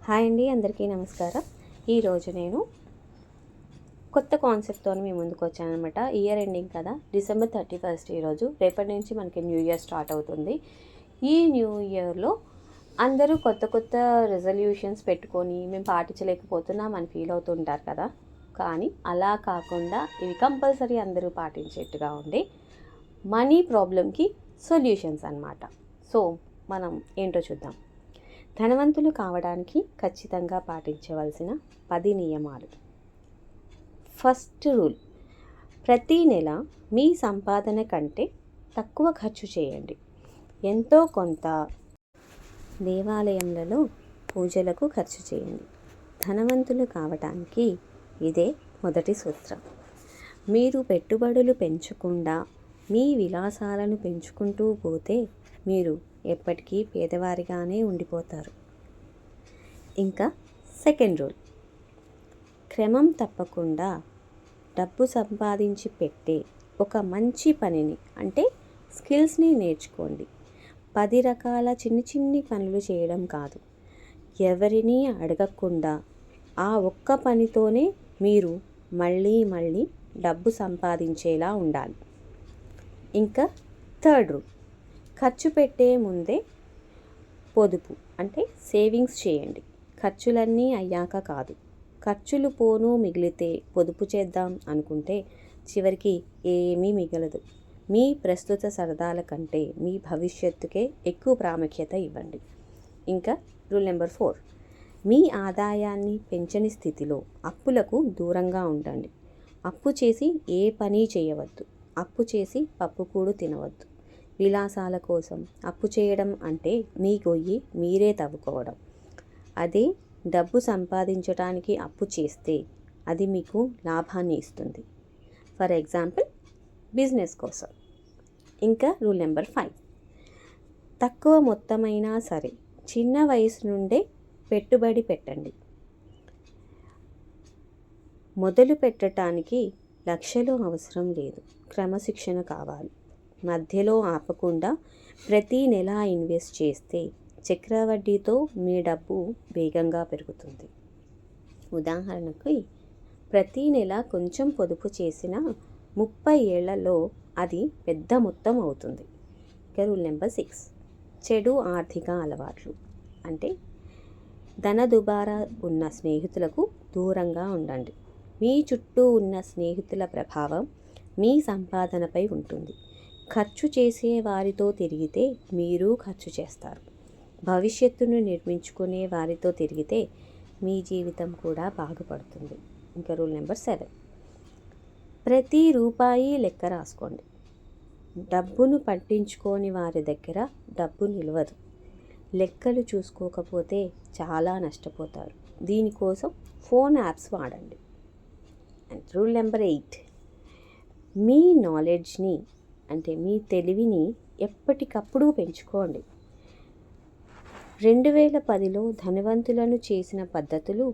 Hi అండి, అందరికీ నమస్కారం. ఈరోజు నేను కొత్త కాన్సెప్ట్తో మీ ముందుకు వచ్చానమాట. ఇయర్ ఎండింగ్ కదా, December 31 ఈరోజు. రేపటి నుంచి మనకి న్యూ ఇయర్ స్టార్ట్ అవుతుంది. ఈ న్యూ ఇయర్లో అందరూ కొత్త కొత్త రెజల్యూషన్స్ పెట్టుకొని మేము పాటించలేకపోతున్నాం అని ఫీల్ అవుతుంటారు కదా. కానీ అలా కాకుండా ఇవి కంపల్సరీ అందరూ పాటించేట్టుగా ఉండి మనీ ప్రాబ్లంకి సొల్యూషన్స్ అన్నమాట. సో మనం ఏంటో చూద్దాం. ధనవంతులు కావడానికి ఖచ్చితంగా పాటించవలసిన 10 నియమాలు. ఫస్ట్ రూల్, ప్రతీ నెల మీ సంపాదన కంటే తక్కువ ఖర్చు చేయండి. ఎంతో కొంత దేవాలయంలో పూజలకు ఖర్చు చేయండి. ధనవంతులు కావడానికి ఇదే మొదటి సూత్రం. మీరు పెట్టుబడులు పెంచకుండా మీ విలాసాలను పెంచుకుంటూ పోతే మీరు ఎప్పటికీ పేదవారిగానే ఉండిపోతారు. ఇంకా సెకండ్ రూల్, క్రమం తప్పకుండా డబ్బు సంపాదించి పెట్టే ఒక మంచి పనిని అంటే స్కిల్స్ని నేర్చుకోండి. 10 రకాల చిన్ని పనులు చేయడం కాదు, ఎవరినీ అడగకుండా ఆ ఒక్క పనితోనే మీరు మళ్ళీ డబ్బు సంపాదించేలా ఉండాలి. ఇంకా థర్డ్ రూల్, ఖర్చు పెట్టే ముందే పొదుపు అంటే సేవింగ్స్ చేయండి. ఖర్చులన్నీ అయ్యాక కాదు. ఖర్చులు పోను మిగిలితే పొదుపు చేద్దాం అనుకుంటే చివరికి ఏమీ మిగలదు. మీ ప్రస్తుత సరదాల కంటే మీ భవిష్యత్తుకే ఎక్కువ ప్రాముఖ్యత ఇవ్వండి. ఇంకా రూల్ నెంబర్ 4, మీ ఆదాయాన్ని పెంచని స్థితిలో అప్పులకు దూరంగా ఉండండి. అప్పు చేసి ఏ పని చేయవద్దు. అప్పు చేసి పప్పుకూడు తినవద్దు. విలాసాల కోసం అప్పు చేయడం అంటే మీ గొయ్యి మీరే తవ్వుకోవడం. అదే డబ్బు సంపాదించడానికి అప్పు చేస్తే అది మీకు లాభాన్ని ఇస్తుంది. ఫర్ ఎగ్జాంపుల్, బిజినెస్ కోసం. ఇంకా రూల్ నెంబర్ 5, తక్కువ మొత్తమైనా సరే చిన్న వయసు నుండే పెట్టుబడి పెట్టండి. మొదలు పెట్టడానికి లక్షలు అవసరం లేదు, క్రమశిక్షణ కావాలి. మధ్యలో ఆపకుండా ప్రతి నెల ఇన్వెస్ట్ చేస్తే చక్రవడ్డీతో మీ డబ్బు వేగంగా పెరుగుతుంది. ఉదాహరణకు, ప్రతి నెల కొంచెం పొదుపు చేసిన 30 ఏళ్లలో అది పెద్ద మొత్తం అవుతుంది. రూల్ నెంబర్ 6, చెడు ఆర్థిక అలవాట్లు అంటే ధన దుబారా ఉన్న స్నేహితులకు దూరంగా ఉండండి. మీ చుట్టూ ఉన్న స్నేహితుల ప్రభావం మీ సంపాదనపై ఉంటుంది. ఖర్చు చేసే వారితో తిరిగితే మీరు ఖర్చు చేస్తారు. భవిష్యత్తును నిర్మించుకునే వారితో తిరిగితే మీ జీవితం కూడా బాగుపడుతుంది. ఇంకా రూల్ నెంబర్ 7, ప్రతి రూపాయి లెక్క రాసుకోండి. డబ్బును పట్టించుకోని వారి దగ్గర డబ్బు నిలవదు. లెక్కలు చూసుకోకపోతే చాలా నష్టపోతారు. దీనికోసం ఫోన్ యాప్స్ వాడండి. అండ్ రూల్ నెంబర్ 8, మీ నాలెడ్జ్ని అంటే మీ తెలివిని ఎప్పటికప్పుడు పెంచుకోండి. 2010లో ధనవంతులను చేసిన పద్ధతులు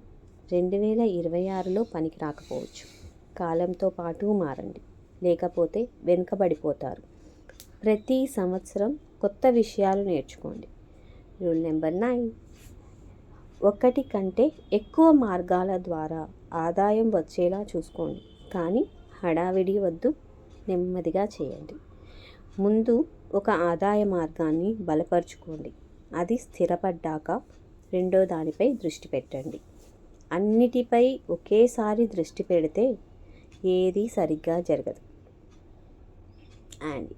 2026లో పనికి రాకపోవచ్చు. కాలంతో పాటు మారండి, లేకపోతే వెనుకబడిపోతారు. ప్రతి సంవత్సరం కొత్త విషయాలు నేర్చుకోండి. రూల్ నెంబర్ 9, ఒకటి కంటే ఎక్కువ మార్గాల ద్వారా ఆదాయం వచ్చేలా చూసుకోండి. కానీ హడావిడి వద్దు, నెమ్మదిగా చేయండి. ముందు ఒక ఆదాయ మార్గాన్ని బలపరుచుకోండి. అది స్థిరపడ్డాక రెండో దానిపై దృష్టి పెట్టండి. అన్నిటిపై ఒకేసారి దృష్టి పెడితే ఏది సరిగ్గా జరగదు. And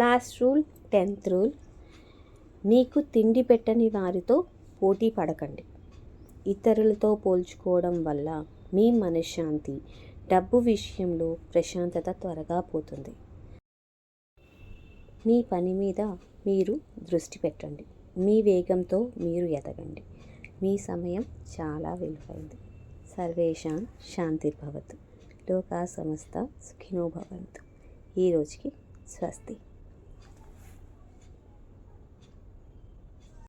last rule, 10th rule, మీకు తిండి పెట్టని వారితో పోటీ పడకండి. ఇతరులతో పోల్చుకోవడం వల్ల మీ మనశ్శాంతి, డబ్బు విషయంలో ప్రశాంతత త్వరగా పోతుంది. మీ పని మీద మీరు దృష్టి పెట్టండి. మీ వేగంతో మీరు ఎదగండి. మీ సమయం చాలా విలువైంది. సర్వేషాం శాంతిర్భవతు. లోకా సమస్త సుఖినో భవంతు. ఈ రోజుకి స్వస్తి.